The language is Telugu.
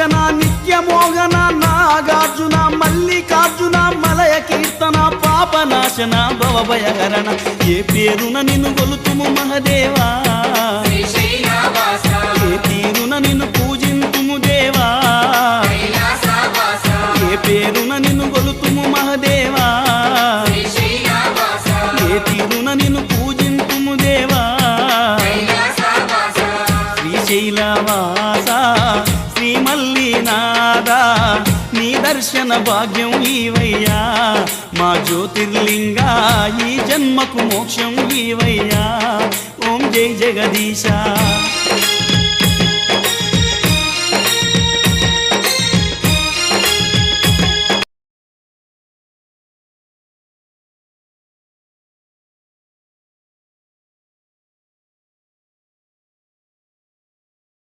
నాగభూషణ నిత్యమోహన నాగార్జున మల్లికార్జున మలయ కీర్తన పాపనాశన భవభయహరణ ఏ పేరున నిన్ను గొలుతుము మహదేవా ఏ తీరున నిన్ను పూజింతుము దేవా ఏ పేరున నిన్ను గొలుతుము మహదేవా ఏ తీరున నిన్ను పూజింతుము దేవా శ్రీశైలవాస శ్రీ మల్లినాథ నీ దర్శన భాగ్యం ఈవయ్యా మా జ్యోతిర్లింగ ఈ జన్మకు మోక్షం ఈవయ్యా ఓం జై జగదీశ